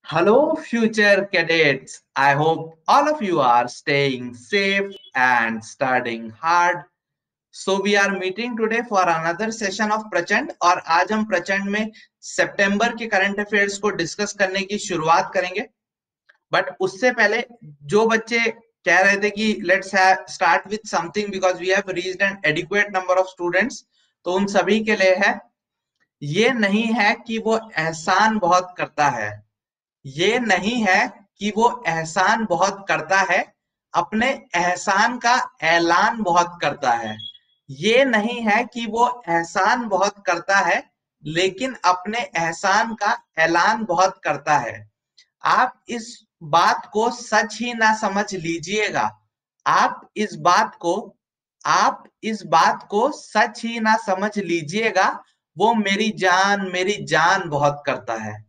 Hello, future cadets. I hope all of you are staying safe and studying hard. So we are meeting today for another session of प्रचंड और आज हम प्रचंड में सितंबर के current affairs को discuss करने की शुरुआत करेंगे। बट उससे पहले जो बच्चे कह रहे थे कि let's start with something because we have reached an adequate number of students, तो उन सभी के लिए है, ये नहीं है कि वो एहसान बहुत करता है, ये नहीं है कि वो एहसान बहुत करता है, अपने एहसान का ऐलान बहुत करता है। ये नहीं है कि वो एहसान बहुत करता है लेकिन अपने एहसान का ऐलान बहुत करता है। आप इस बात को सच ही ना समझ लीजिएगा, आप इस बात को आप इस बात को सच ही ना समझ लीजिएगा, वो मेरी जान बहुत करता है।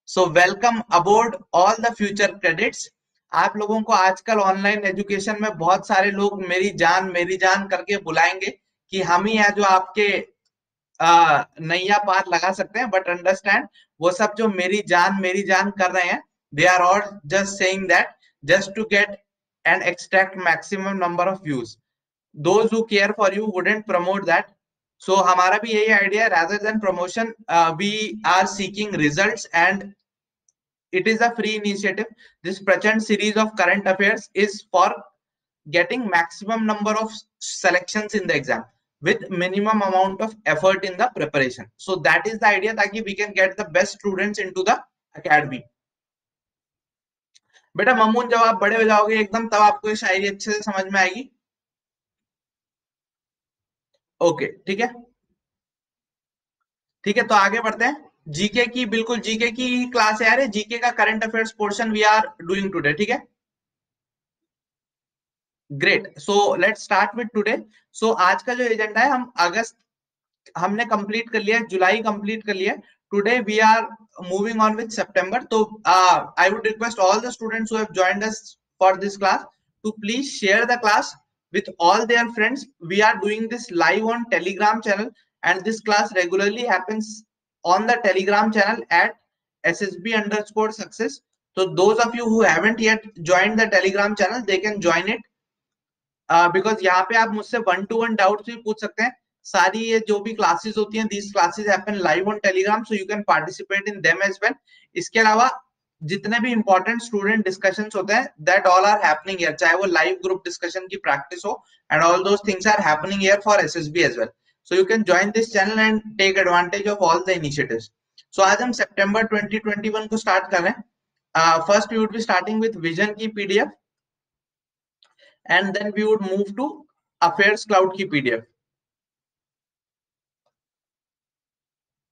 So welcome aboard all the future credits. आप लोगों को आजकल ऑनलाइन एजुकेशन में बहुत सारे लोग मेरी जान करके बुलाएंगे कि हम ही हैं जो आपके नैया पार लगा सकते हैं। बट अंडरस्टैंड, वो सब जो मेरी जान कर रहे हैं, they are all just saying that just to get and extract maximum number of views. Those who care for you wouldn't promote that. So हमारा भी यही idea, rather than promotion, we are seeking results and it is a free initiative. This Prachand series of current affairs is for getting maximum number of selections in the exam with minimum amount of effort in the preparation. So that is the idea, ताकि we can get the best students into the academy. बेटा ममून, जब आप बड़े हो जाओगे एकदम, तब आपको ये शायरी अच्छे से समझ में आएगी। ओके, ठीक है ठीक है, तो आगे बढ़ते हैं। जीके की, बिल्कुल जीके की क्लास है यार, जीके का current affairs portion we are doing today, ठीक है। Great, so let's start with today. So आज का जो एजेंडा है, हम अगस्त हमने कंप्लीट कर लिया, जुलाई कंप्लीट कर लिया। Today we are moving on with September. तो I would request all the students who have joined us for this class to please share the class with all their friends. We are doing this live on Telegram channel and this class regularly happens on the Telegram channel at ssb_success. So those of you who haven't yet joined the Telegram channel, they can join it because यहाँ पे आप मुझसे 1-to-1 doubts भी पूछ सकते हैं। सारी ये जो भी क्लासेस होती हैं, these classes happen live on Telegram, so you can participate in them as well. इसके अलावा जितने भी इंपॉर्टेंट स्टूडेंट डिस्कशंस होते हैं, that all are happening here, चाहे वो लाइव ग्रुप डिस्कशन की प्रैक्टिस हो, and all those things are happening here for SSB as well. So you can join this channel and take advantage of all the initiatives. सो आज हम सितंबर 2021 को start कर रहे हैं। First we would be starting with Vision की PDF and then we would move to Affairs Cloud की पीडीएफ।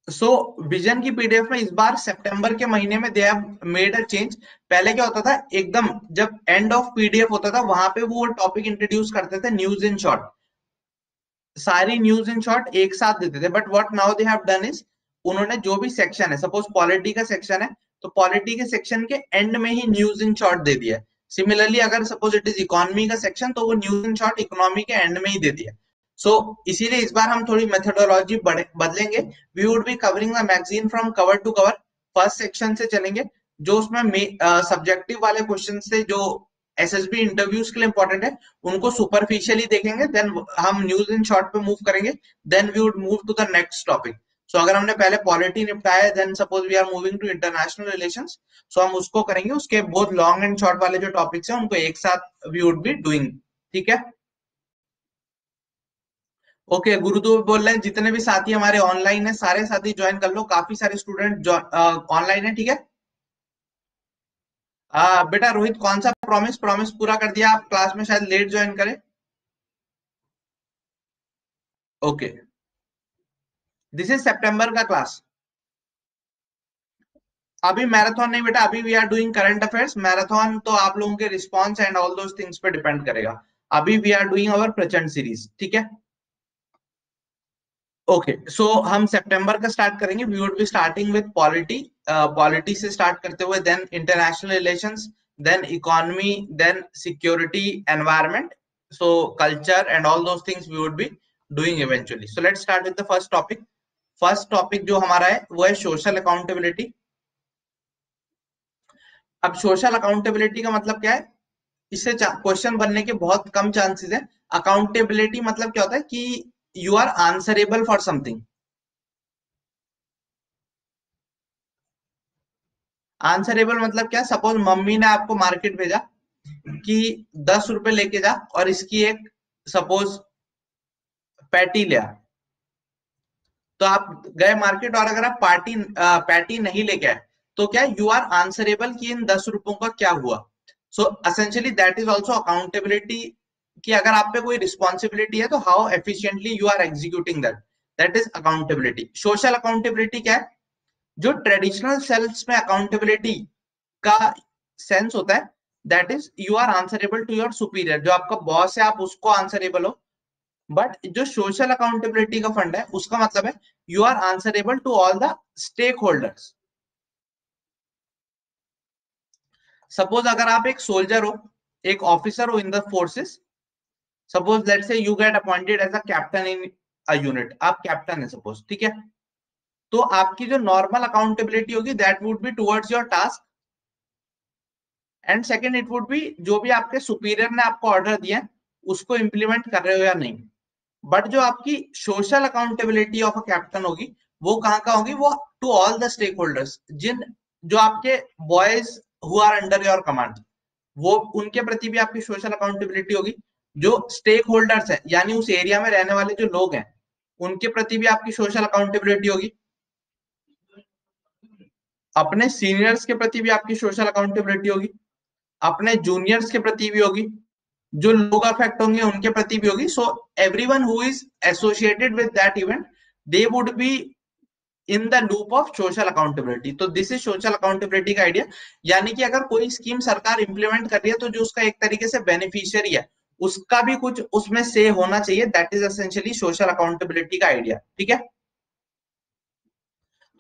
सो विजन की पीडीएफ में इस बार सितंबर के महीने में they have made a change. पहले क्या होता था, एकदम जब एंड ऑफ पीडीएफ होता था, वहां पे वो टॉपिक इंट्रोड्यूस करते थे, न्यूज इन शॉर्ट, सारी न्यूज इन शॉर्ट एक साथ देते थे। But what now they have done is, उन्होंने जो भी सेक्शन है, सपोज पॉलिटी का सेक्शन है, तो पॉलिटी के सेक्शन के एंड में ही न्यूज इन शॉर्ट दे दिया है। सिमिलरली अगर सपोज इट इज इकोनॉमी का सेक्शन, तो वो न्यूज इन शॉर्ट इकोनॉमी के एंड में ही दे दिया। सो इसीलिए इस बार हम थोड़ी मेथोडोलॉजी बदलेंगे। We would be covering the magazine from cover to cover. First section से चलेंगे, जो उसमें सब्जेक्टिव वाले क्वेश्चन से जो एसएसबी इंटरव्यूज के लिए इंपॉर्टेंट है, उनको सुपरफिशियली देखेंगे, देन हम न्यूज इन शॉर्ट पे मूव करेंगे, then we would move to the next topic. So अगर हमने पहले पॉलिटी निपटाया, then suppose we are moving to international relations, so हम उसको करेंगे। उसके बहुत लॉन्ग एंड शॉर्ट वाले जो टॉपिक्स हैं, उनको एक साथ वी वुड बी डूइंग, ठीक है। ओके, गुरुदेव बोल रहे हैं जितने भी साथी हमारे ऑनलाइन है, सारे साथी ज्वाइन कर लो, काफी सारे स्टूडेंट ऑनलाइन है, ठीक है। बेटा रोहित, कौन सा प्रॉमिस प्रॉमिस पूरा कर दिया? आप क्लास में शायद लेट ज्वाइन करें। ओके, दिस इज सितंबर का क्लास। अभी मैराथन नहीं बेटा, अभी we are doing current affairs. Marathon तो आप लोगों के response and all those things पे डिपेंड करेगा। अभी वी आर डूइंग अवर प्रचंड सीरीज, ठीक है। ओके, सो हम सितंबर का स्टार्ट करेंगे। We would be starting with polity, polity से स्टार्ट करते हुए then international relations, then economy, then security, environment, so culture and all those things we would be doing eventually. So let's start with the first topic. First topic जो हमारा है वो है social accountability. अब social accountability का मतलब क्या है, इससे क्वेश्चन बनने के बहुत कम चांसेस है। अकाउंटेबिलिटी मतलब क्या होता है कि you are answerable for something. Answerable मतलब क्या, सपोज मम्मी ने आपको मार्केट भेजा कि 10 रुपए लेके जा और इसकी एक सपोज पैटी ले आ। तो आप गए मार्केट और अगर आप पैटी नहीं लेके आए तो क्या यू आर आंसरेबल कि इन 10 रुपयों का क्या हुआ। So essentially that is also accountability, कि अगर आप पे कोई रिस्पॉन्सिबिलिटी है तो how efficiently you are executing that, that is accountability. Social accountability क्या है, जो ट्रेडिशनल सेल्स में अकाउंटेबिलिटी का सेंस होता है, that is you are answerable to your superior, जो आपका बॉस है आप उसको आंसरेबल हो। बट जो सोशल अकाउंटेबिलिटी का फंड है उसका मतलब है you are answerable to all the stakeholders. Suppose अगर आप एक सोल्जर हो, एक ऑफिसर हो in the forces, suppose let's say you get appointed as a captain in a unit, आप कैप्टन है सपोज, ठीक है। तो आपकी जो नॉर्मल अकाउंटेबिलिटी होगी that would be towards your task, and second it would be जो भी आपके सुपीरियर ने आपको ऑर्डर दिया उसको इंप्लीमेंट कर रहे हो या नहीं। बट जो आपकी social accountability of a captain होगी वो कहाँ का होगी, वो to all the stakeholders, जिन जो आपके boys who are under your command, वो उनके प्रति भी आपकी सोशल अकाउंटेबिलिटी होगी। जो स्टेक होल्डर्स है यानी उस एरिया में रहने वाले जो लोग हैं उनके प्रति भी आपकी सोशल अकाउंटेबिलिटी होगी। अपने सीनियर्स के प्रति भी आपकी सोशल अकाउंटेबिलिटी होगी, अपने जूनियर्स के प्रति भी होगी, जो लोग अफेक्ट होंगे उनके प्रति भी होगी। So everyone who is associated with that event they would be in the loop of social accountability. तो दिस इज सोशल अकाउंटेबिलिटी का आइडिया। यानी कि अगर कोई स्कीम सरकार इंप्लीमेंट कर रही है तो जो उसका एक तरीके से बेनिफिशियरी है उसका भी कुछ उसमें से होना चाहिए, that is essentially social accountability का आइडिया, ठीक है।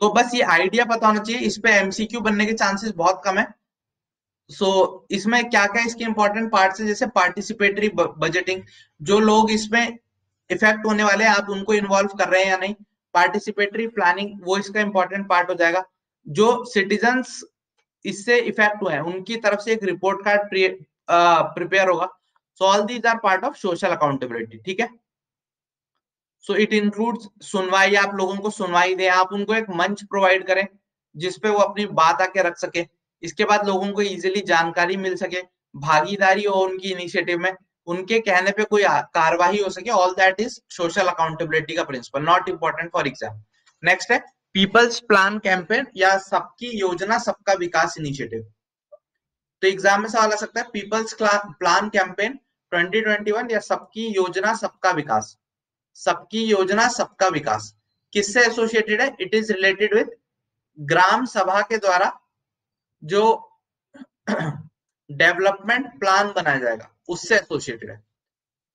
तो बस ये आइडिया पता होना चाहिए, इस पे एमसीक्यू बनने के चांसेस बहुत कम है। सो इसमें क्या क्या इसके इंपॉर्टेंट पार्ट्स है, जैसे पार्टिसिपेटरी बजटिंग, जो लोग इसमें इफेक्ट होने वाले हैं आप उनको इन्वॉल्व कर रहे हैं या नहीं। पार्टिसिपेटरी प्लानिंग वो इसका इंपॉर्टेंट पार्ट हो जाएगा। जो सिटीजन्स इससे इफेक्ट हुए हैं उनकी तरफ से एक रिपोर्ट कार्ड प्रिपेयर होगा। So all these are part of social accountability, ठीक है। सो इट इंक्लूड्स सुनवाई, आप लोगों को सुनवाई दें, आप उनको एक मंच प्रोवाइड करें जिसपे वो अपनी बात आके रख सके। इसके बाद लोगों को इजीली जानकारी मिल सके, भागीदारी हो उनकी इनिशिएटिव में, उनके कहने पे कोई कार्रवाई हो सके। All that is social accountability का principle, not important for exam. Next है पीपल्स प्लान कैंपेन या सबकी योजना सबका विकास इनिशिएटिव। तो एग्जाम में सवाल आ सकता है पीपल्स प्लान कैंपेन 2021 या सबकी योजना सबका विकास। सबकी योजना सबका विकास किससे एसोसिएटेड है, इट इज रिलेटेड विद ग्राम सभा के द्वारा जो डेवलपमेंट प्लान बनाया जाएगा उससे एसोसिएटेड है।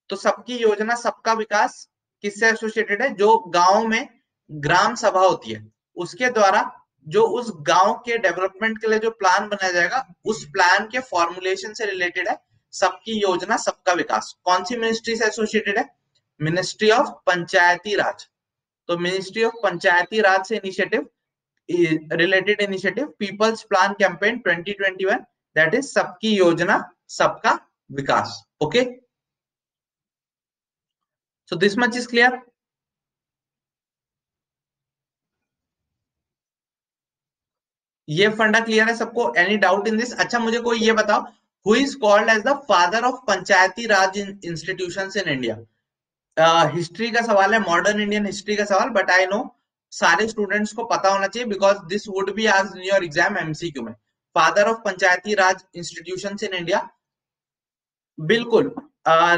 तो सबकी योजना सबका विकास किससे एसोसिएटेड है, जो गांव में ग्राम सभा होती है उसके द्वारा जो उस गांव के डेवलपमेंट के लिए जो प्लान बनाया जाएगा उस प्लान के फॉर्मुलेशन से रिलेटेड है सबकी योजना सबका विकास। कौन सी मिनिस्ट्री से एसोसिएटेड है, मिनिस्ट्री ऑफ पंचायती राज। तो मिनिस्ट्री ऑफ पंचायती राज से initiative related initiative people's plan campaign 2021, that is सबकी योजना सबका विकास। Okay, so this much is clear. ये फंडा क्लियर है सबको, एनी डाउट इन दिस। अच्छा मुझे कोई ये बताओ, who is called as the father of Panchayati Raj institutions in India. History का सवाल है, मॉडर्न इंडियन हिस्ट्री का सवाल, बट आई नो सारे स्टूडेंट्स को पता होना चाहिए because this would be asked in your exam MCQ में। फादर ऑफ पंचायती राज इंस्टीट्यूशंस इन इंडिया, बिल्कुल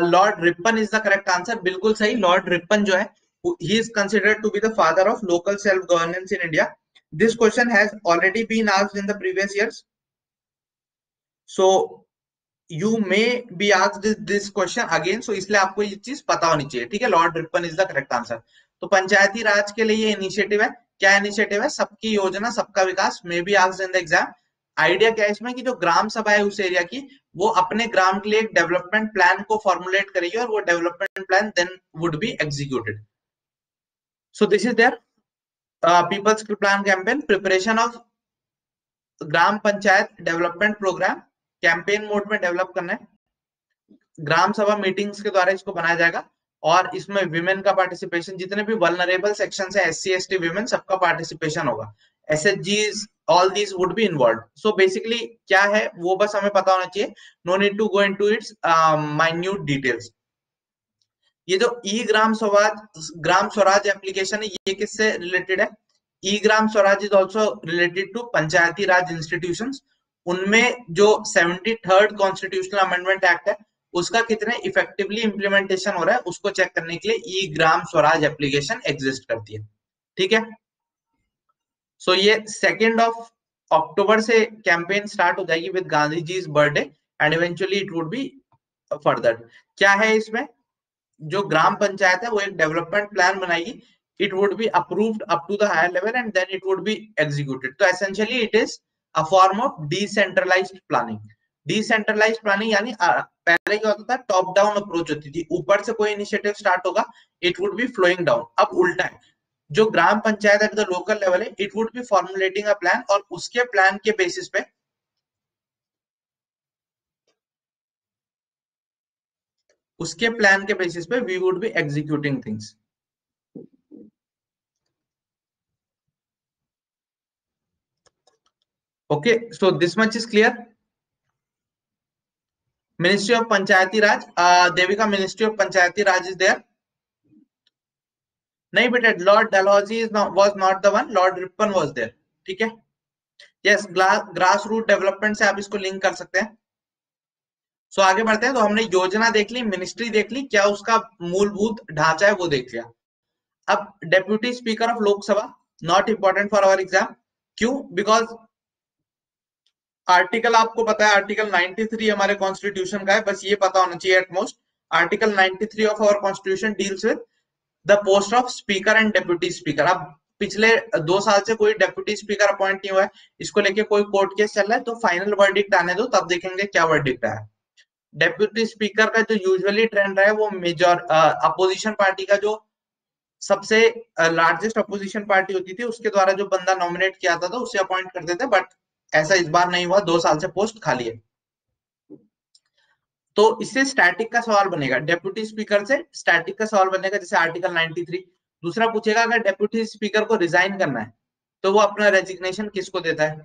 Lord Ripon is the correct answer, बिल्कुल सही। लॉर्ड रिपन जो है ही is considered to be the father of local self governance in India. This question has already been asked in the previous years, so you may be asked this question again, so इसलिए आपको ये चीज पता होनी चाहिए, ठीक है। Lord Ripon is the correct answer. तो पंचायती राज के लिए ये इनिशिएटिव है, क्या इनिशिएटिव है, सबकी योजना सबका विकास, may be asked in the exam. Idea क्या है इसमें कि जो ग्राम सभा है उस एरिया की वो अपने ग्राम के लिए एक डेवलपमेंट प्लान को फॉर्मुलेट करेगी और वो development plan then would be executed. So this is their people's plan campaign preparation of ग्राम panchayat development programme campaign mode में डेवलप करना है। ग्राम सभा मीटिंग्स के द्वारा इसको बनाया जाएगा और इसमें विमेन का पार्टिसिपेशन, जितने भी वल्नरेबल सेक्शन है, SC ST विमेन, सबका पार्टिसिपेशन होगा। SHGs all these would be involve. So basically क्या है वो बस हमें पता होना चाहिए, no need to go into its minute details. ये जो ग्राम स्वराज एप्लीकेशन है, ये किससे रिलेटेड है? E Gram Swaraj is also related to Panchayati Raj institutions. उनमें जो 73rd कॉन्स्टिट्यूशनल अमेंडमेंट एक्ट है, उसका कितने इफेक्टिवली इंप्लीमेंटेशन हो रहा है उसको चेक करने के लिए ई ग्राम स्वराज एप्लीकेशन एग्जिस्ट करती है। ठीक है, सो ये 2 अक्टूबर से कैंपेन स्टार्ट हो जाएगी with Gandhi ji birthday and eventually it would be further. क्या है इसमें? जो ग्राम पंचायत है वो एक डेवलपमेंट प्लान बनाएगी, it would be approved up to the higher level and then it would be executed. तो essentially it is a form of decentralised planning. Decentralised planning यानी पहले क्या होता था, टॉप डाउन अप्रोच होती थी, ऊपर से कोई इनिशिएटिव स्टार्ट होगा, it would be flowing down. अब उल्टा है, जो gram panchayat at the local level है, it would be formulating a plan और उसके प्लान के बेसिस पे we would be executing things. Okay, so this much is clear. Ministry of Panchayati Raj, Devika, Ministry of Panchayati Raj is there. नहीं बेटा, Lord Dalhousie was not the one, Lord Ripon was there. ठीक है, yes, grass root development से आप इसको link कर सकते हैं। सो आगे बढ़ते हैं। तो हमने योजना देख ली, मिनिस्ट्री देख ली, क्या उसका मूलभूत ढांचा है वो देख लिया। अब deputy speaker of Lok Sabha, not important for our exam. क्यों? बिकॉज आर्टिकल आपको पता है, आर्टिकल 93 हमारे कॉन्स्टिट्यूशन का है, बस ये पता होना चाहिए utmost. Article 93 of our constitution deals with the post of speaker and deputy speaker. अब पिछले 2 साल से कोई डेप्यूटी स्पीकर अपॉइंट नहीं हुआ है, इसको लेके कोई कोर्ट केस चल रहा है, तो फाइनल वर्डिक्ट आने दो, तब देखेंगे क्या वर्डिक्ट आया। डेप्यूटी स्पीकर का जो यूजुअली ट्रेंड रहा है वो मेजर अपोजिशन पार्टी का, जो सबसे लार्जेस्ट अपोजिशन पार्टी होती थी, उसके द्वारा जो बंदा नॉमिनेट किया था तो उसे अपॉइंट करते थे, बट ऐसा इस बार नहीं हुआ, 2 साल से पोस्ट खाली है। तो इससे स्टैटिक का सवाल बनेगा, डेप्यूटी स्पीकर से स्टैटिक का सवाल बनेगा, जैसे आर्टिकल 93। दूसरा पूछेगा, अगर डेप्यूटी स्पीकर को रिजाइन करना है तो वो अपना रेजिग्नेशन किसको देता है?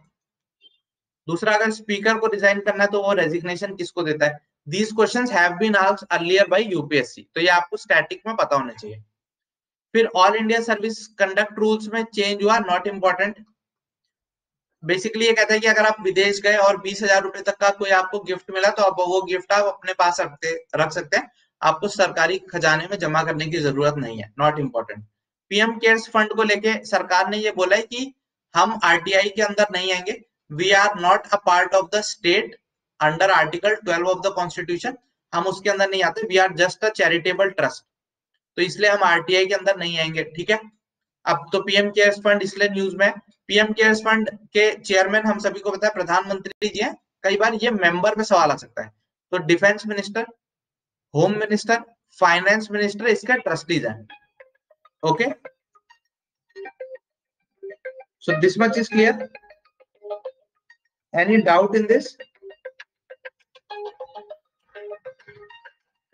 दूसरा, अगर स्पीकर को रिजाइन करना है तो वो रेजिग्नेशन किसको देता है? These questions have been asked earlier by UPSC, तो ये आपको स्टैटिक में पता होना चाहिए। फिर all India service conduct rules में चेंज हुआ, नॉट इंपॉर्टेंट। बेसिकली ये कहता है कि अगर आप विदेश गए और 20,000 रुपए तक का कोई आपको गिफ्ट मिला तो आप वो गिफ्ट आप अपने पास रख सकते हैं, आपको सरकारी खजाने में जमा करने की जरूरत नहीं है, not important. PM cares fund को लेके सरकार ने ये बोला है कि हम आरटीआई के अंदर नहीं आएंगे, we are not a part of the state under article 12 of the constitution. हम उसके अंदर नहीं आते, we are just a charitable trust, तो इसलिए हम आरटीआई के अंदर नहीं आएंगे। ठीक है, अब तो पीएम केयर्स फंड इसलिए न्यूज में, पीएम केयर्स फंड के चेयरमैन हम सभी को पता है प्रधानमंत्री जी हैं। कई बार ये मेंबर पे सवाल आ सकता है, तो defence minister, home minister, finance minister इसके ट्रस्टीज हैं। Okay, so this much is clear. Any doubt in this?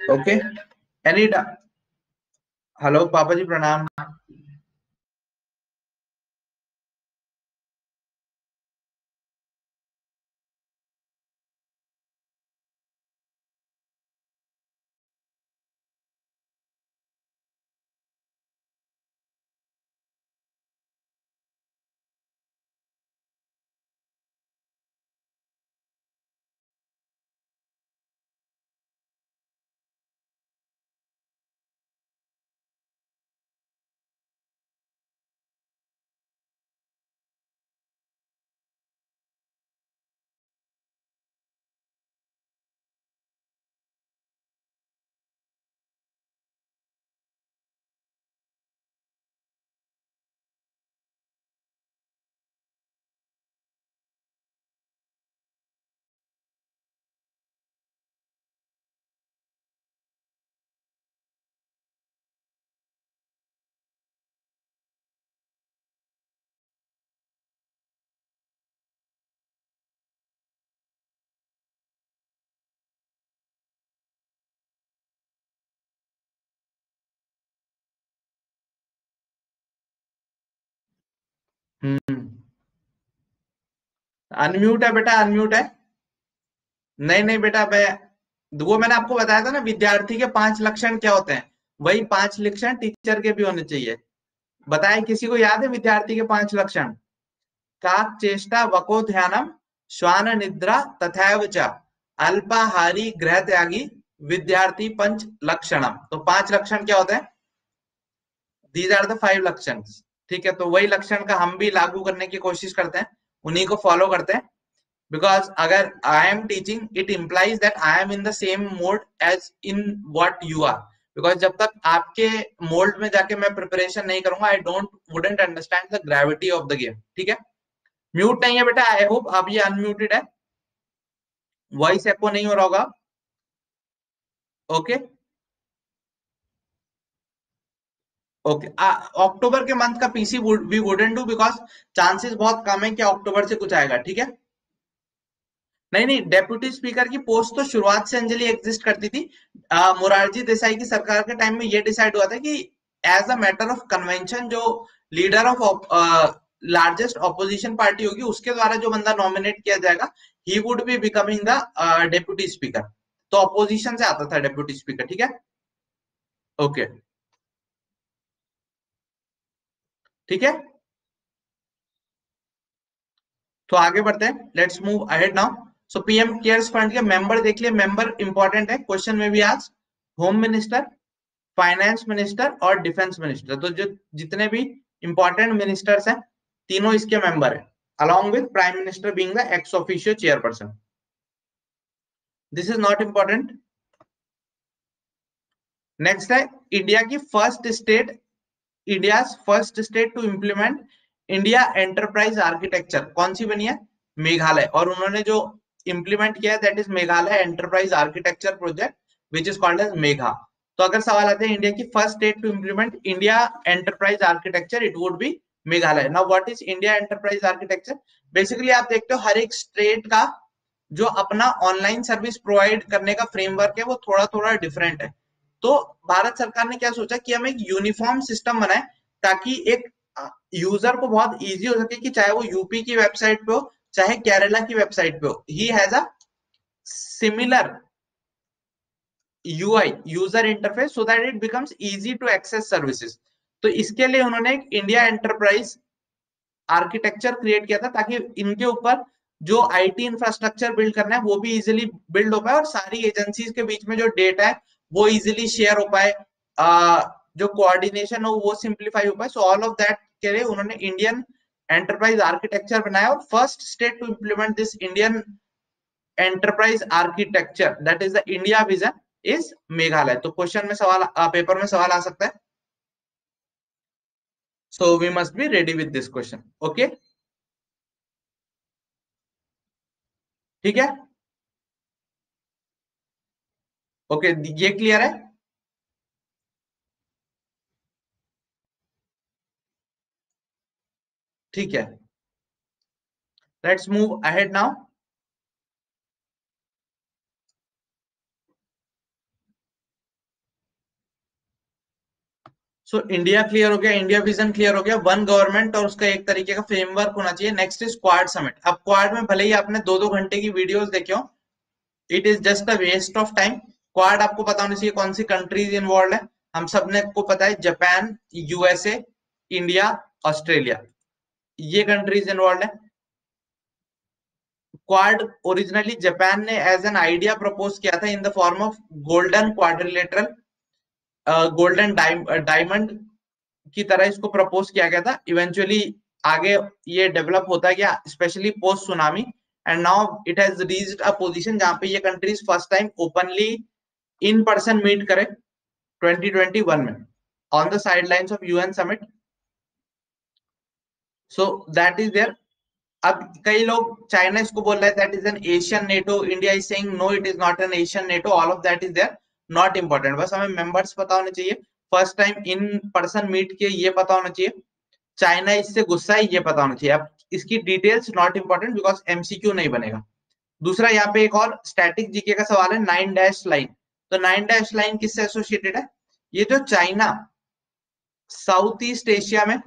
Okay, any hello पापा जी, प्रणाम। अनम्यूट है बेटा, अनम्यूट है। नहीं नहीं बेटा, वो मैंने आपको बताया था ना, विद्यार्थी के 5 लक्षण क्या होते हैं, वही 5 लक्षण टीचर के भी होने चाहिए। बताए, किसी को याद है विद्यार्थी के 5 लक्षण? काक चेष्टा वको ध्यानम श्वान निद्रा तथैव च अल्पाहारी गृह त्यागी विद्यार्थी पंच लक्षणम। तो 5 लक्षण क्या होते हैं? दीज आर द 5 लक्षण। ठीक है, तो वही लक्षण का हम भी लागू करने की कोशिश करते हैं, उन्हीं को फॉलो करते हैं। बिकॉज अगर I am teaching, it implies that I am in the same mode as in what you are. Because जब तक आपके मोल्ड में जाके मैं प्रिपरेशन नहीं करूंगा, I don't wouldn't understand the gravity of the game. ठीक है, म्यूट नहीं है बेटा, आई होप आप ये अनम्यूटेड है, वॉइस एको नहीं हो रहा होगा। ओके ओके, अक्टूबर के मंथ का PC we wouldn't do, because chances बहुत कम है कि अक्टूबर से कुछ आएगा। ठीक है, नहीं नहीं, डेप्यूटी स्पीकर की पोस्ट तो शुरुआत से अंजलि एग्जिस्ट करती थी। मोरारजी देसाई की सरकार के टाइम में ये डिसाइड हुआ था कि as a matter of convention, जो leader of largest opposition party होगी, उसके द्वारा जो बंदा नॉमिनेट किया जाएगा, he would be becoming the deputy speaker. तो ऑपोजिशन से आता था डेप्यूटी स्पीकर। ठीक है, ओके, ठीक है, तो आगे बढ़ते हैं, let's move ahead now. So PM cares fund के मेंबर देख लिए, मेंबर इंपॉर्टेंट है, क्वेश्चन में भी आज होम मिनिस्टर, फाइनेंस मिनिस्टर और डिफेंस मिनिस्टर, तो जो जितने भी इंपॉर्टेंट मिनिस्टर्स हैं, तीनों इसके मेंबर हैं, along with prime minister being the ex officio chairperson. This is not important. Next है इंडिया की first state, India first state to implement India enterprise architecture कौन सी बनी है? मेघालय। और उन्होंने जो इम्प्लीमेंट किया है that is Meghalaya enterprise architecture project which is called as Megha. तो अगर सवाल आते हैं इंडिया की first state to implement India enterprise architecture, it would be Meghalaya. Now what is India enterprise architecture? Basically आप देखते हो हर एक स्टेट का जो अपना ऑनलाइन सर्विस प्रोवाइड करने का फ्रेमवर्क है वो थोड़ा थोड़ा डिफरेंट है। तो भारत सरकार ने क्या सोचा कि हम एक यूनिफॉर्म सिस्टम बनाए, ताकि एक यूजर को बहुत इजी हो सके कि चाहे वो यूपी की वेबसाइट पे हो चाहे केरला की वेबसाइट पे हो, he has a similar UI, user interface, so that it becomes easy to access services. तो इसके लिए उन्होंने एक इंडिया एंटरप्राइज आर्किटेक्चर क्रिएट किया था, ताकि इनके ऊपर जो आईटी इंफ्रास्ट्रक्चर बिल्ड करना है वो भी इजिली बिल्ड हो पाए, और सारी एजेंसीज के बीच में जो डेटा है वो इजिली शेयर हो पाए, जो कोऑर्डिनेशन हो वो सिंप्लीफाई हो पाए। सो ऑल ऑफ दैट के लिए उन्होंने इंडियन एंटरप्राइज आर्किटेक्चर बनाया, और first state to implement this Indian enterprise architecture that is the India vision is Meghalaya. तो क्वेश्चन में सवाल, पेपर में सवाल आ सकता है, so we must be ready with this question. Okay, ठीक है, ओके, ये क्लियर है? ठीक है, let's move ahead now. So India clear हो गया, इंडिया विजन क्लियर हो गया, वन गवर्नमेंट और उसका एक तरीके का फ्रेमवर्क होना चाहिए। Next is quad summit. अब क्वाड में भले ही आपने 2-2 घंटे की वीडियोस देखे हो, it is just a waste of time. Quad आपको पता होना चाहिए कौन सी कंट्रीज इन्वॉल्व है। हम सबने को पता है जापान, यूएसए, इंडिया, ऑस्ट्रेलिया, ये कंट्रीज इन्वॉल्व है। क्वाड ओरिजिनली जापान ने एज एन आइडिया प्रपोज किया था in the form of golden quadrilateral, golden diamond की तरह इसको प्रपोज किया गया था। इवेंचुअली आगे ये डेवलप होता गया, specially post tsunami, and now it has reached a position जहां पे ये countries first time openly in person meet करे 2021 में on the sidelines of UN summit. So that is there. अब कई लोग चाइना इसको बोल रहे हैं that is an Asian NATO, India is saying no it is not an Asian NATO, all of that is there, not important. बस हमें members पता होने चाहिए, first time in person meet किए ये पता होना चाहिए, चाइना इससे गुस्सा है ये पता होना चाहिए। अब इसकी details not important because MCQ नहीं बनेगा। दूसरा यहाँ पे एक और स्टैटिक जीके का सवाल है, 9 डैश लाइन। तो 9 डैश लाइन किससे एसोसिएटेड है? ये जो चाइना साउथ ईस्ट एशिया में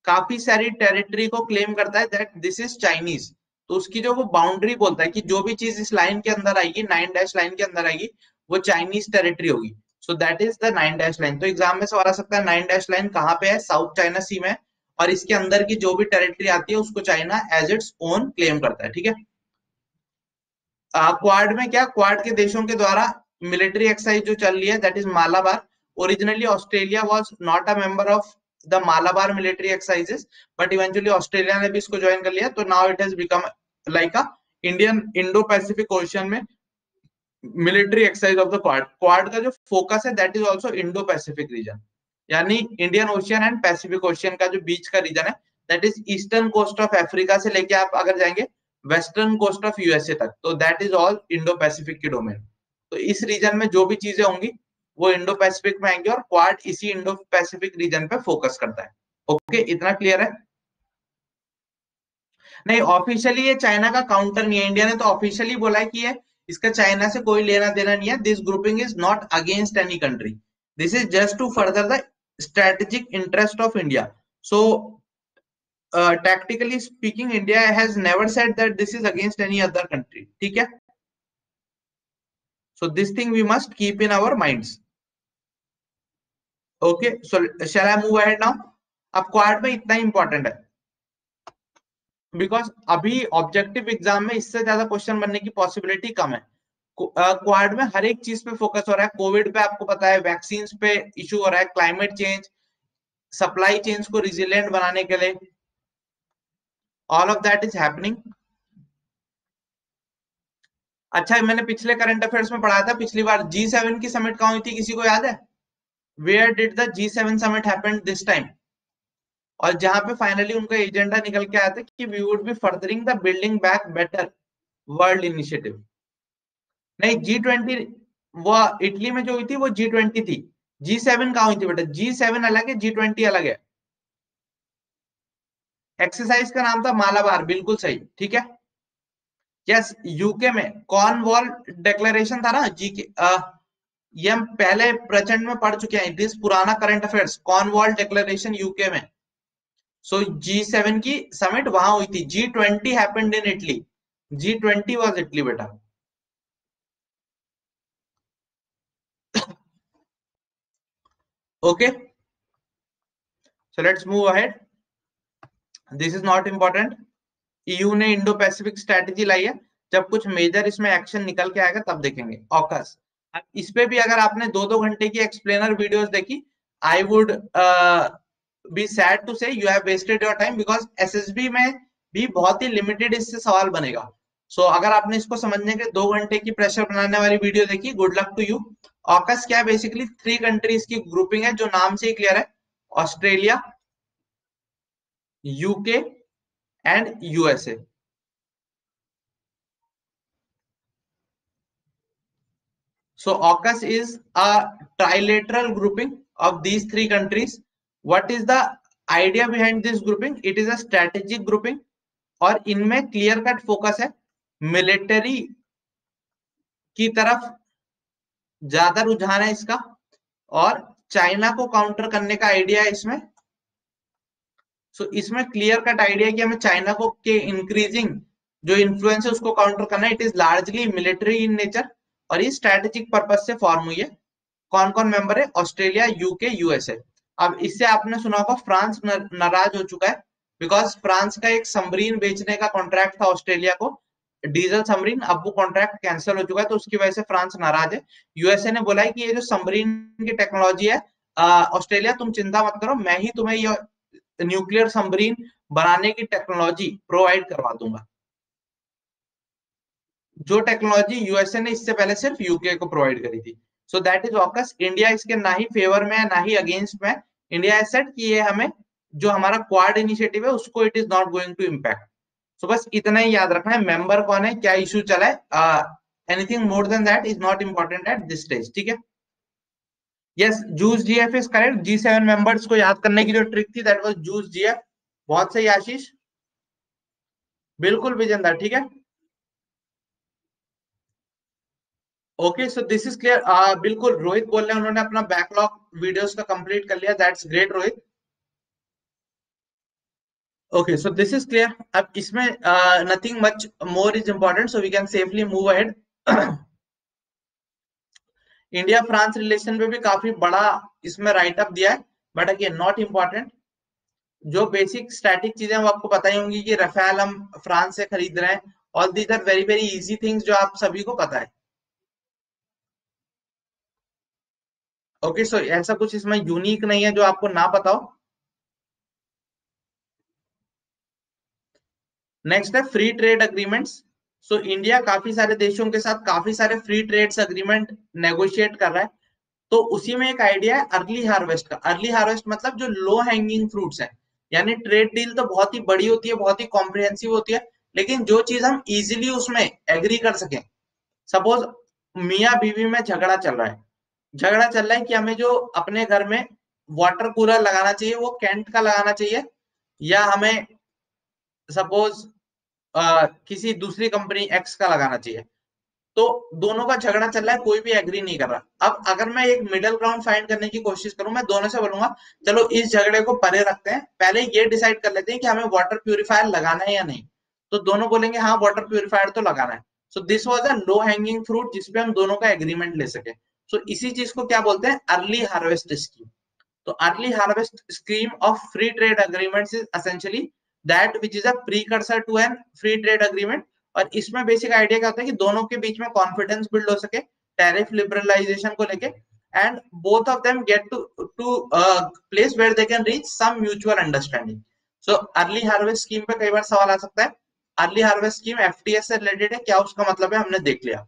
काफी सारी टेरिटरी को क्लेम करता है दैट दिस इज चाइनीज। तो उसकी जो वो बाउंड्री बोलता है कि जो भी चीज इस लाइन के अंदर आएगी, 9 डैश लाइन के अंदर आएगी, वो चाइनीज टेरिटरी होगी। सो that is the 9 dash line. तो एग्जाम में सवाल आ सकता है 9 डैश लाइन कहाँ पे है, साउथ चाइना सी में है, और इसके अंदर की जो भी टेरिटरी आती है उसको China as its own claim करता है। ठीक है। क्वाड में क्या, क्वाड के देशों के द्वारा मिलिट्री एक्सरसाइज जो चल रही है that is Malabar. Originally Australia was not a member of the Malabar military exercises, but eventually Australia ने भी इसको ज्वाइन कर लिया। तो now it has become like a Indian Indo Pacific Ocean में military exercise of the Quad. Quad का जो focus है that is also Indo Pacific region, यानी Indian Ocean and Pacific Ocean का जो बीच का रीजन है that is eastern coast of Africa से लेके आप अगर जाएंगे वेस्टर्न कोस्ट ऑफ यूएसए तक, तो that is all Indo Pacific की डोमेन। तो इस रीजन में जो भी चीजें होंगी वो इंडो पैसिफिक में आएंगी, और क्वाड इसी इंडो पैसिफिक रीजन पे फोकस करता है। ओके, इतना क्लियर है? नहीं, ऑफिशियली ये चाइना का काउंटर नहीं है। इंडिया ने तो ऑफिशियली बोला है कि ये इसका चाइना से कोई लेना देना नहीं है। This grouping is not against any country, this is just to further the strategic interest of India. So tactically speaking, India has never said that this is against any other country. ठीक है? So this thing we must keep in our minds. Okay, so shall I move ahead now? अब quad में इतना important है because अभी objective exam में इससे ज्यादा क्वेश्चन बनने की पॉसिबिलिटी कम है। क्वाड में हर एक चीज पे फोकस हो रहा है। कोविड पे आपको पता है, वैक्सीन पे इशू हो रहा है, क्लाइमेट चेंज, सप्लाई चेन्स को रिजिलियंट बनाने के लिए, all of that is happening. अच्छा, मैंने पिछले करंट अफेयर्स में पढ़ाया था पिछली बार G7 की समिट कहाँ हुई थी, किसी को याद है? Where did the G7 summit happen this time? और जहां पे फाइनली उनका एजेंडा निकल के आया था कि we would be furthering the building Back Better World initiative. नहीं, G20 वो इटली में जो हुई थी वो G20 थी। G7 कहाँ हुई थी बेटा? G7 अलग है, G20 अलग है। एक्सरसाइज का नाम था मालाबार, बिल्कुल सही। ठीक है। यस, यूके में कॉर्नवॉल डिक्लेरेशन था ना जी के, ये हम पहले प्रचंड में पढ़ चुके हैं, दिस पुराना current affairs, Cornwall declaration UK में। सो G7 की समिट वहां हुई थी। G20 happened in Italy, G20 was Italy बेटा। Okay, so let's move ahead, this is not important. EU ने इंडो पैसिफिक स्ट्रेटेजी लाई है, जब कुछ मेजर इसमें एक्शन निकल के आएगा तब देखेंगे। ऑकस, इस पे भी अगर आपने 2-2 घंटे की एक्सप्लेनर वीडियोस देखी, I would be sad to say you have wasted your time, because SSB में भी बहुत ही लिमिटेड इससे सवाल बनेगा। सो अगर आपने इसको समझने के 2 घंटे की प्रेशर बनाने वाली वीडियो देखी, good luck to you. AUKUS क्या है? बेसिकली 3 कंट्रीज की ग्रुपिंग है जो नाम से ही क्लियर है, Australia, UK and USA. So AUKUS is a trilateral grouping of these 3 countries. What is the idea behind this grouping? It is a strategic grouping और इनमें क्लियर कट फोकस है military की तरफ, ज्यादा रुझान है इसका, और चाइना को काउंटर करने का आइडिया है इसमें। सो इसमें क्लियर कट आइडिया कि हमें चाइना को के इंक्रीजिंग जो इन्फ्लुएंस है उसको काउंटर करना है। It is largely military in nature और ये स्ट्रेटेजिक पर्पज से फॉर्म हुई है। कौन कौन मेंबर है? Australia, UK, USA. अब इससे आपने सुना होगा फ्रांस नाराज हो चुका है, बिकॉज फ्रांस का एक सबमरीन बेचने का कॉन्ट्रैक्ट था ऑस्ट्रेलिया को, डीजल सबमरीन, अब वो कॉन्ट्रैक्ट कैंसिल हो चुका है, तो उसकी वजह से फ्रांस नाराज है। यूएसए ने बोला है कि ये जो सबमरीन की टेक्नोलॉजी है, ऑस्ट्रेलिया तुम चिंता मत करो, मैं ही तुम्हें ये न्यूक्लियर सबमरीन बनाने की टेक्नोलॉजी प्रोवाइड करवा दूंगा, जो टेक्नोलॉजी यूएसए ने इससे पहले सिर्फ यूके को प्रोवाइड करी थी। So that is AUKUS. India इसके ना ही फेवर में है ना ही अगेंस्ट में। इंडिया हैज सेड कि ये हमें जो हमारा क्वाड इनिशिएटिव है उसको it is not going to impact. So बस इतना ही याद रखना है, मेंबर कौन है, क्या इशू चला है, anything more than that is not important at this stage. ठीक है। Yes, juice GF is correct. G7 members को याद करने की जो ट्रिक थी दैट वाज जूस जीएफ। बहुत सही आशीष, बिल्कुल विजेंद्र, ठीक है। Okay, so this is clear. बिल्कुल, रोहित बोल रहे हैं उन्होंने अपना बैकलॉग वीडियोस का कंप्लीट कर लिया, that's great Rohit. Okay, so this is clear. अब इसमें nothing much more is important, so we can safely move ahead. India France relation पे भी काफी बड़ा इसमें राइट अप दिया है, बट अगेन नॉट इम्पोर्टेंट। जो बेसिक स्टैटिक चीजें वो आपको पता ही होंगी कि रफेल हम फ्रांस से खरीद रहे हैं। All these are very very easy things जो आप सभी को पता है। ओके, सो ऐसा कुछ इसमें यूनिक नहीं है जो आपको ना पता हो। नेक्स्ट है free trade agreements. So India काफी सारे देशों के साथ काफी सारे फ्री ट्रेड्स अग्रीमेंट नेगोशिएट कर रहा है। तो उसी में एक आइडिया है अर्ली हार्वेस्ट का। अर्ली हार्वेस्ट मतलब जो लो हैंगिंग फ्रूट्स है, यानी ट्रेड डील तो बहुत ही बड़ी होती है, बहुत ही कॉम्प्रिहेंसिव होती है, लेकिन जो चीज हम इजीली उसमें एग्री कर सकें। सपोज मियाँ बीवी में झगड़ा चल रहा है, झगड़ा चल रहा है कि हमें जो अपने घर में वाटर कूलर लगाना चाहिए वो कैंट का लगाना चाहिए, या हमें सपोज किसी दूसरी कंपनी एक्स का लगाना चाहिए। तो दोनों का झगड़ा चल रहा है, कोई भी एग्री नहीं कर रहा। अब अगर मैं एक मिडिल ग्राउंड फाइंड करने की कोशिश करूं, मैं दोनों से बोलूंगा चलो इस झगड़े को परे रखते हैं, पहले ये डिसाइड कर लेते हैं कि हमें वाटर प्यूरिफायर लगाना है या नहीं। तो दोनों बोलेंगे हाँ वाटर प्यूरिफायर तो लगाना है। So this was a low hanging fruit जिसपे हम दोनों का एग्रीमेंट ले सके। सो इसी चीज को क्या बोलते हैं, अर्ली हार्वेस्ट स्कीम। तो early harvest scheme of free trade agreements is essentially that which is a precursor to an free trade agreement. और इसमें बेसिक आइडिया क्या होता है कि दोनों के बीच में कॉन्फिडेंस बिल्ड हो सके टैरिफ लिबरलाइजेशन को लेके, and both of them get to place where they can reach some mutual understanding. So early harvest scheme पे कई बार सवाल आ सकता है, अर्ली हार्वेस्ट स्कीम एफटीएस से रिलेटेड है, क्या उसका मतलब है हमने देख लिया।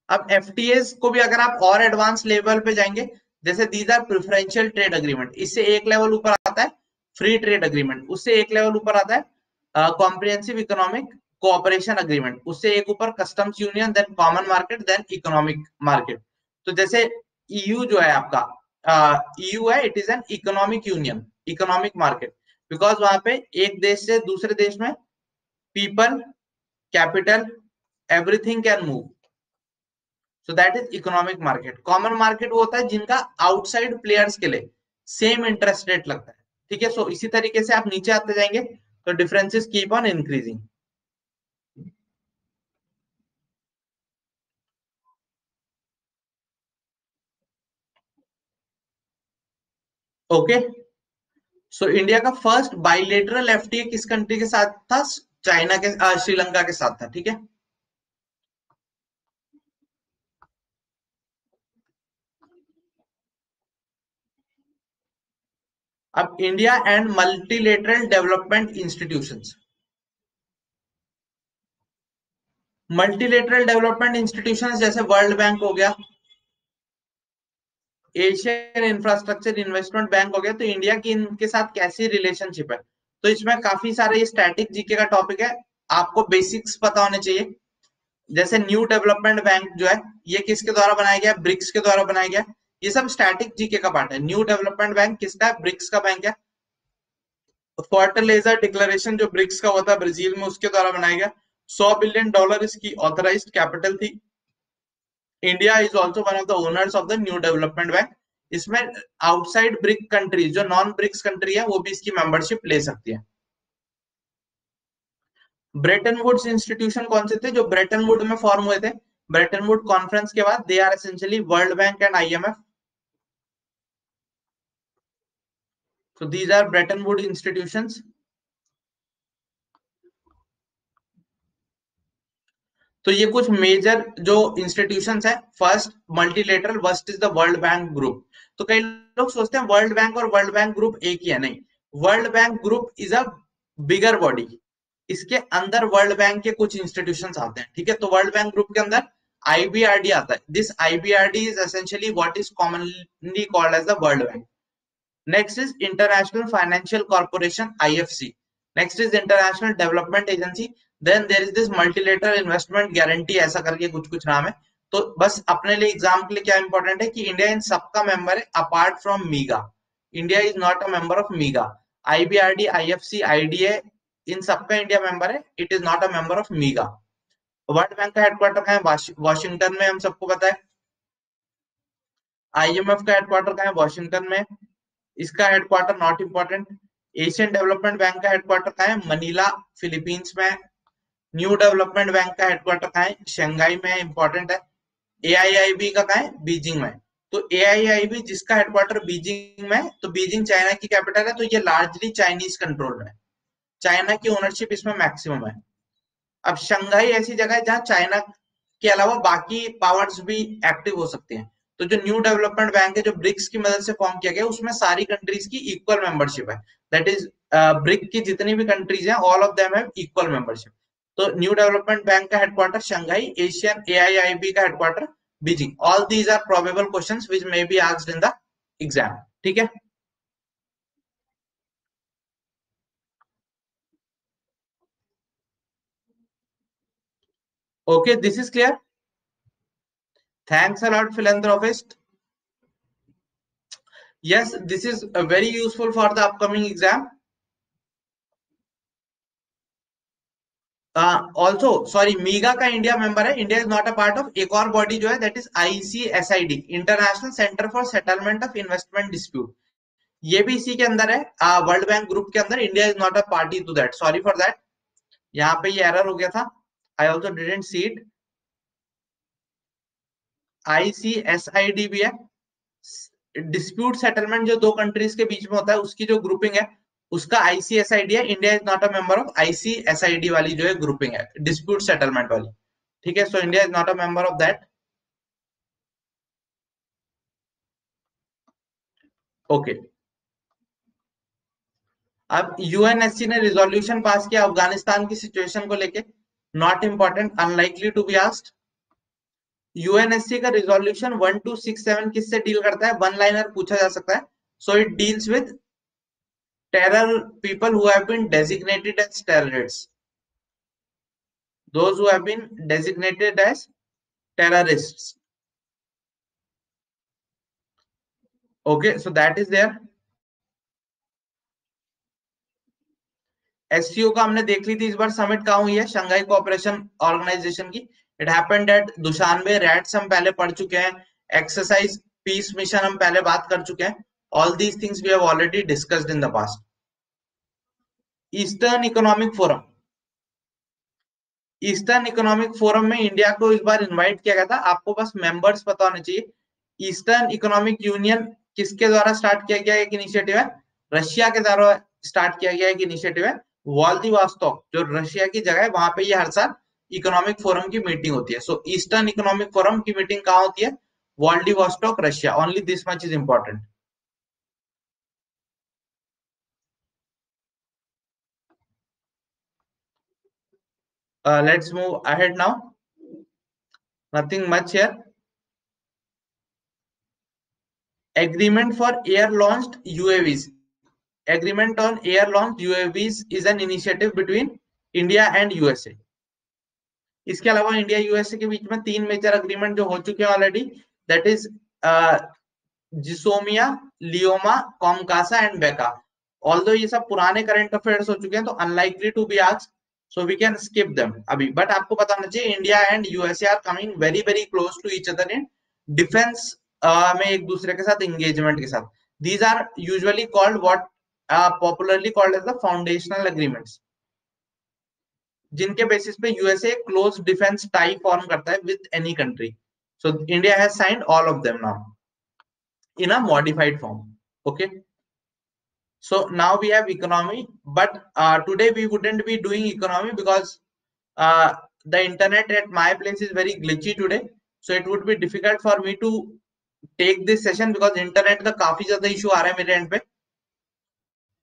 अब एफटीएस को भी अगर आप और एडवांस लेवल पे जाएंगे, जैसे these are preferential trade agreement, इससे एक लेवल ऊपर आता है फ्री ट्रेड अग्रीमेंट, उससे एक लेवल ऊपर आता है कॉम्प्रिहेंसिव इकोनॉमिक कोऑपरेशन अग्रीमेंट, उससे एक ऊपर customs union, then common market, then economic market. तो जैसे ईयू जो है आपका, ईयू है, it is an economic union, economic market, because वहां पे एक देश से दूसरे देश में people, capital, everything can move. So that is economic market. Common market वो होता है जिनका आउटसाइड प्लेयर्स के लिए सेम इंटरेस्ट रेट लगता है। ठीक है, सो इसी तरीके से आप नीचे आते जाएंगे तो differences keep on increasing. Okay, so India का फर्स्ट बाइलेटरल एफटीए किस कंट्री के साथ था? चाइना के, श्रीलंका के साथ था। ठीक है, अब India and multilateral development institutions. Multilateral development institutions जैसे वर्ल्ड बैंक हो गया, एशियन इंफ्रास्ट्रक्चर इन्वेस्टमेंट बैंक हो गया, तो इंडिया की इनके साथ कैसी रिलेशनशिप है? तो इसमें काफी सारे स्टैटिक जीके का टॉपिक है, आपको बेसिक्स पता होने चाहिए। जैसे न्यू डेवलपमेंट बैंक जो है, ये किसके द्वारा बनाया गया? ब्रिक्स के द्वारा बनाया गया। ये सब स्टैटिक जीके का पार्ट है। न्यू डेवलपमेंट बैंक किसका है? ब्रिक्स का बैंक है। फर्टिलाइजर डिक्लेरेशन जो ब्रिक्स का होता है ब्राजील में, उसके द्वारा बनाया गया। $100 बिलियन इसकी ऑथराइज्ड कैपिटल थी। India is also one of the owners of the new Development bank. इसमें आउटसाइड ब्रिक कंट्री, जो नॉन ब्रिक्स कंट्री है, वो भी इसकी मेंबरशिप ले सकती है। ब्रेटन वुड्स इंस्टीट्यूशन कौन से थे जो ब्रेटन वुड में फॉर्म हुए थे? ब्रेटन वुड कॉन्फ्रेंस के बाद they are essentially World Bank and IMF. So these are Bretton Woods institutions. तो ये कुछ मेजर जो इंस्टीट्यूशंस है, first multilateral, first is the World Bank Group. तो कई लोग सोचते हैं वर्ल्ड बैंक और वर्ल्ड बैंक ग्रुप एक ही है, नहीं। World Bank Group is a bigger body, इसके अंदर वर्ल्ड बैंक के कुछ इंस्टीट्यूशंस आते हैं। ठीक है, तो वर्ल्ड बैंक ग्रुप के अंदर आईबीआरडी आता है। This IBRD is essentially what is commonly called as the World Bank. Next is International Financial Corporation, IFC. Next is International Development Agency. Then there is this Multilateral Investment Guarantee, ऐसा करके कुछ कुछ नाम है। तो बस अपने लिए एग्जाम के लिए क्या इंपॉर्टेंट है कि इंडिया इन सबका मेंबर है apart from MIGA. India is not a member of MIGA. IBRD, IFC, IDA, इन सबका इंडिया मेंबर है, it is not a member of MIGA. World Bank का हेडक्वार्टर कहाँ है? वॉशिंगटन में, हम सबको पता है। आईएमएफ का हेडक्वार्टर कहाँ है? वॉशिंगटन में। इसका headquarter not important. Asian development Bank का हेडक्वार्टर कहाँ है? मनीला, फिलीपींस में। न्यू डेवलपमेंट बैंक का हेडक्वार्टर कहाँ है? शंघाई में, इंपॉर्टेंट है। एआईआईबी का कहाँ है? बीजिंग में। तो एआईआईबी जिसका हेडक्वार्टर बीजिंग में, तो बीजिंग चाइना की कैपिटल है, तो ये लार्जली चाइनीज कंट्रोल है, चाइना की ओनरशिप इसमें मैक्सिमम है। अब शंघाई ऐसी जगह है जहां चाइना के अलावा बाकी पावर्स भी एक्टिव हो सकते हैं। तो जो न्यू डेवलपमेंट बैंक है, जो ब्रिक्स की मदद से फॉर्म किया गया, उसमें सारी कंट्रीज की इक्वल मेंबरशिप है। दैट इज ब्रिक की जितनी भी कंट्रीज हैं, all of them have equal membership. तो न्यू डेवलपमेंट बैंक का हेडक्वार्टर शंघाई, एशियन एआईआईबी का headquarter Beijing. All these are probable questions which may be asked in the exam. ठीक है। Okay, this is clear. Thanks a lot philanthropist. Yes, this is very useful for the upcoming exam. Also sorry, MIGA का India member है, India is not a part of. एक और body जो है, that is ICSID, International Centre for Settlement of Investment Dispute. ये भी इसी के अंदर है, वर्ल्ड बैंक ग्रुप के अंदर। India is not a party to that, sorry for that. यहाँ पे ये एरर हो गया था, I also didn't see it. ICSID भी है। डिस्प्यूट सेटलमेंट जो दो कंट्रीज के बीच में होता है, उसकी जो ग्रुपिंग है, उसका आईसीएसआईडी है। India is not a member of ICSID वाली जो है ग्रुपिंग है, डिस्प्यूट सेटलमेंट वाली। ठीक है, so India is not a member of that. Okay. अब यूएनएससी ने रिजोल्यूशन पास किया अफगानिस्तान की सिचुएशन को लेके, not important, unlikely to be asked. UNSC का रिजोल्यूशन 1267 किससे डील करता है? वन लाइनर पूछा जा सकता है। So it deals with terror people who have been designated as terrorists, those who have been designated as terrorists. Okay, so that is there. SCO का हमने देख ली थी इस बार, समिट कहाँ हुई है? शंघाई कोऑपरेशन ऑर्गेनाइजेशन की। It happened at Dushanbe. Rats हम पहले पढ़ चुके हैं, एक्सरसाइज पीस मिशन हम पहले बात कर चुके हैं। All these things we have already discussed in the past. Eastern Economic Forum, Eastern Economic Forum में इंडिया को इस बार इनवाइट किया गया था। आपको बस मेंबर्स पता होने चाहिए। ईस्टर्न इकोनॉमिक यूनियन किसके द्वारा स्टार्ट किया गया एक इनिशिएटिव है? रशिया के द्वारा स्टार्ट किया गया एक इनिशिएटिव है। व्लादिवोस्तोक जो रशिया की जगह है, वहां पे ये हर साल इकोनॉमिक फोरम की मीटिंग होती है। सो ईस्टर्न इकोनॉमिक फोरम की मीटिंग कहाँ होती है? Vladivostok, Russia. Only this much is important. Let's move ahead now, nothing much here. Agreement for air launched UAVs. Agreement on air launched UAVs is an initiative between India and USA. इसके अलावा India USA के बीच में तीन major agreement जो हो चुके हैं already, that is GSOMIA, LEMOA, COMCASA and BECA. Although ये सब पुराने करंट अफेयर्स हो चुके हैं, तो unlikely to be asked, so we can skip them अभी। बट आपको पता होना चाहिए, India and USA are coming very very close to each other in defence में, एक दूसरे के साथ एंगेजमेंट के साथ। These are usually called what popularly called as the foundational agreements, जिनके बेसिस पे USA close defence tie form करता है with any country. So India has signed all of them now in a modified form. Okay, so now we have economy, but today we wouldn't be doing economy because the internet at my place is very glitchy today, so it would be difficult for me to take this session because internet का काफी ज्यादा issue आ रहा है मेरे end पे।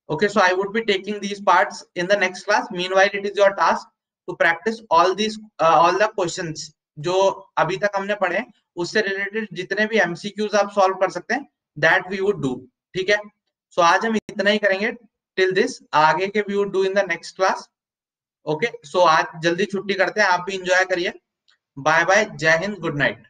Okay, so I would be taking these parts in the next class. Meanwhile, it is your task to practice all these all the questions जो अभी तक हमने पढ़े, उससे रिलेटेड जितने भी एमसीक्यूज आप सॉल्व कर सकते हैं, दैट वी वुड डू। ठीक है, सो आज हम इतना ही करेंगे टिल दिस, आगे के we would do in the next class. Okay, so आज जल्दी छुट्टी करते हैं, आप भी इंजॉय करिए। बाय बाय, जय हिंद, गुड नाइट।